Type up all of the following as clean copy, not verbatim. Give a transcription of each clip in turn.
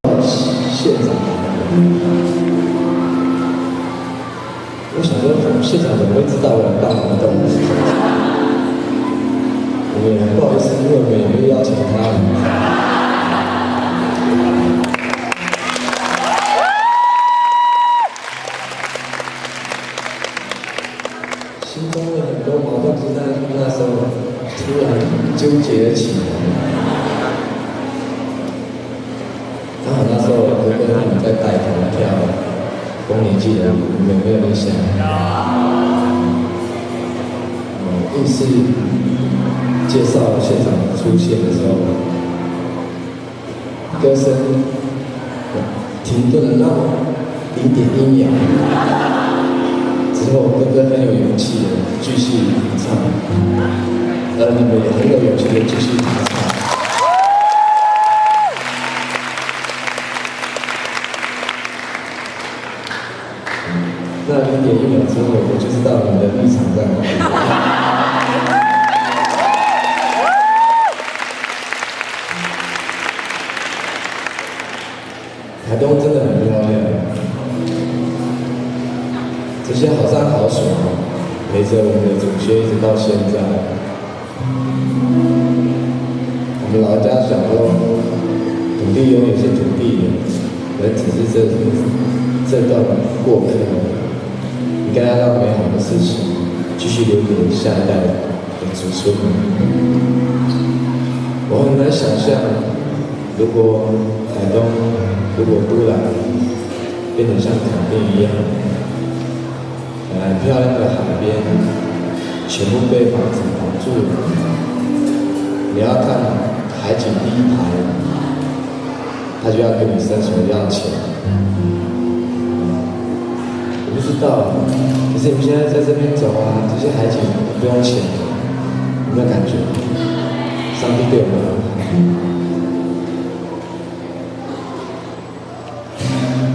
现场，我想说，现场怎么会知道我要办活动？我们也很不好意思，因为我们也没有邀请他。心中有很多矛盾，就在那时候突然纠结了起来。刚好那时候哥哥他们在带头跳丰年祭的舞，你们有没有印象？硬是介绍现场出现的时候，歌声停顿了那0.1秒，之后哥哥很有勇气的继续唱，而你们也很有勇气的继续唱。那0.1秒之后，我就知道你的立场在哪里。台东真的很漂亮，这些好山好水陪着我们的祖先一直到现在。我们老家讲说，土地永远是土地的，人只是这段过客。应该要让美好的事情继续留给下一代的子孙们。我很难想象，如果台东，如果都兰变得像垦丁一样，很漂亮的海边，全部被房子挡住了。你要看海景第一排，他就要跟你伸手要钱。不知道，可是你们现在在这边走啊，这些海景不用钱，有没有感觉？上帝对我们很好。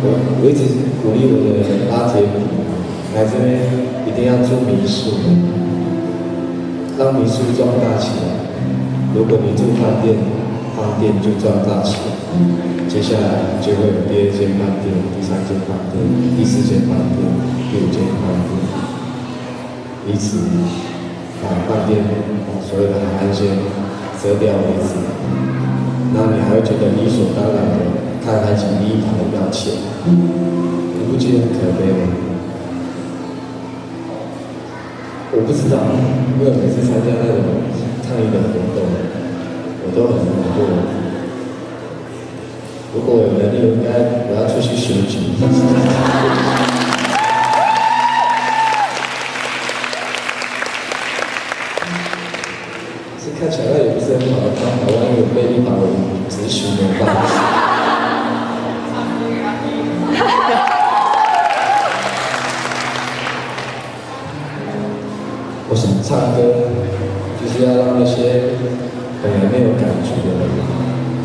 我一直鼓励我的阿姐来这边一定要住民宿，让民宿壮大起来。如果你住饭店，饭店就壮大起来。接下来就会有第2间饭店、第3间饭店、第4间饭店、第5间饭店，以此把饭店所有的海岸线遮掉为止。那你还会觉得理所当然的看海景第一排要钱，你不觉得很可悲吗？我不知道，因为每次参加那种抗议的活动，我都很难过。如果我有能力，我要出去选举。是看起来也不是很好的方法，万一我被立法委员质询怎么办？我想唱歌，就是要让那些本来没有感觉的人，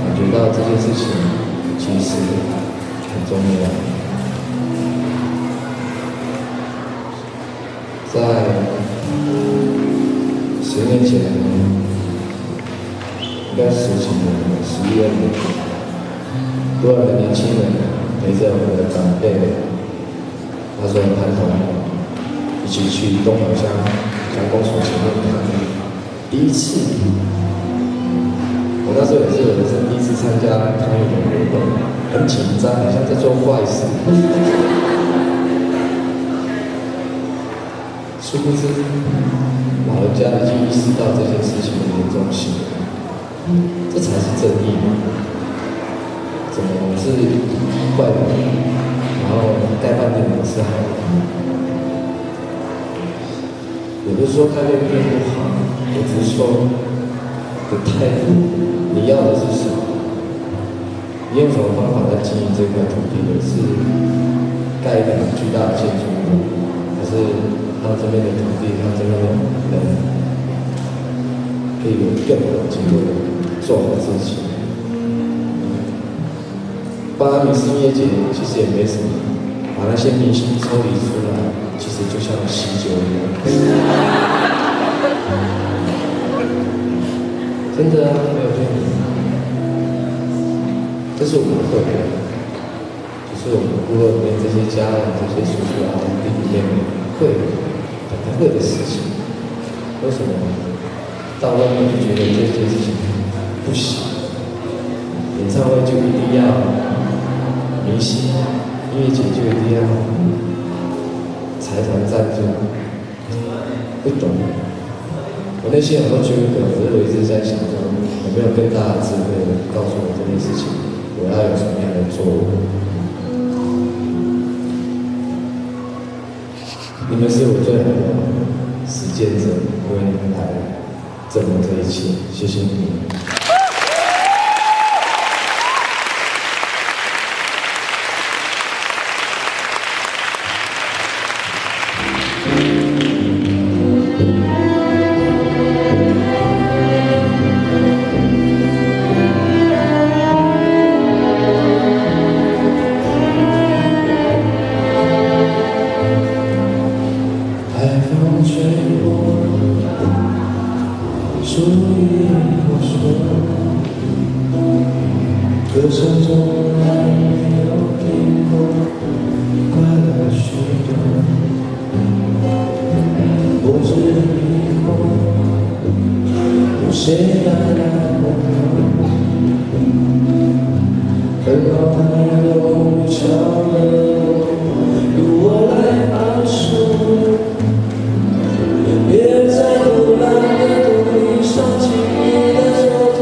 感觉到这件事情。其实很重要。在10年前，应该10几年，11年，多少个年轻人陪着我的长辈，那时候潘同一起去东港乡公所前面看第一次。我那时候也是我人生第一次参加抗议的活动，很紧张，好像在做坏事。殊不知，老人家已经意识到这件事情的严重性，这才是正义。怎么我是坏人，然后盖饭店我是好人？也不是说盖饭店不好，我只是说的态度。你要的是什么？你用什么方法在经营这块土地的？是盖一个很巨大的建筑物，还是让这边的土地，让这边的人可以有更有机会做好事情？帮他们兴业节其实也没什么，把那些明星抽离出来，其实就像喜酒一样。真的啊，没有骗你。这是我们会的，就是我们部落里面这些家人、这些叔叔啊、弟弟妹妹本来会的事情。为什么到外面就觉得这件事情不行？演唱会就一定要明星，音乐节就一定要财团赞助，不懂。我内心有很多纠葛，可是我一直在想说，有没有更大的智慧告诉我这件事情，我要有什么样的作为？你们是我最好的实践者，为你们来证明这一切，谢谢你们。属于我说，歌声中还没有停过，快乐许多，不知以后有谁来我，奔跑太多吵了我，由我来安守。别在流浪的土地上轻易的走走，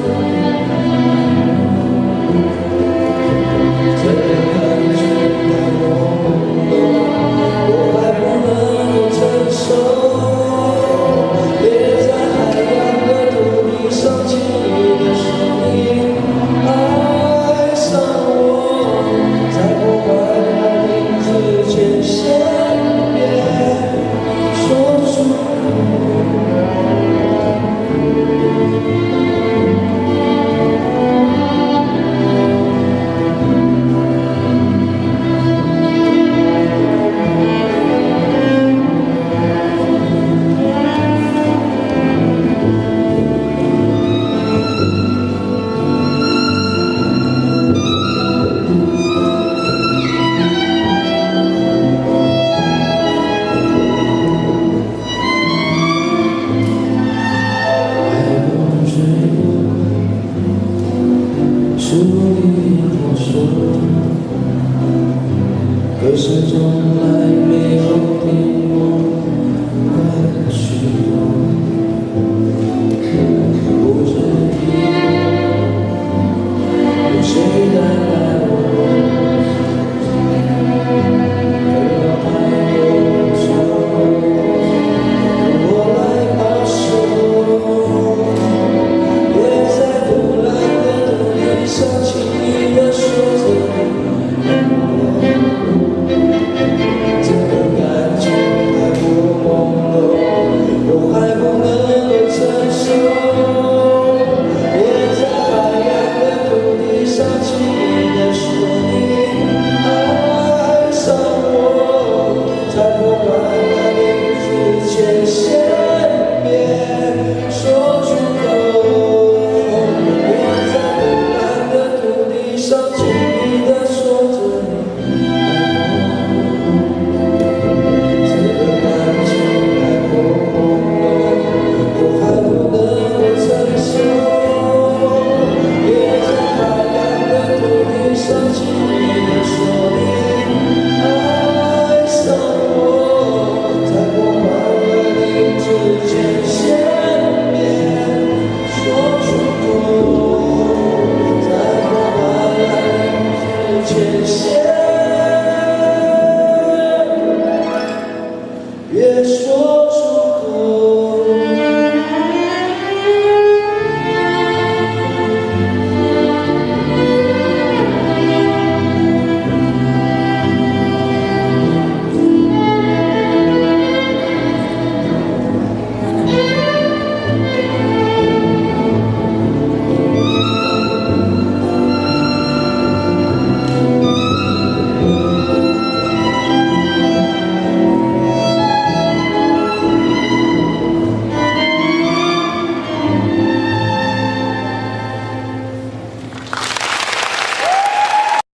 这个感觉太朦胧，我还不能承受。别在海洋的土地上轻易的说你爱上我，在破坏海平之间先别说出口。属于我说，歌声中来没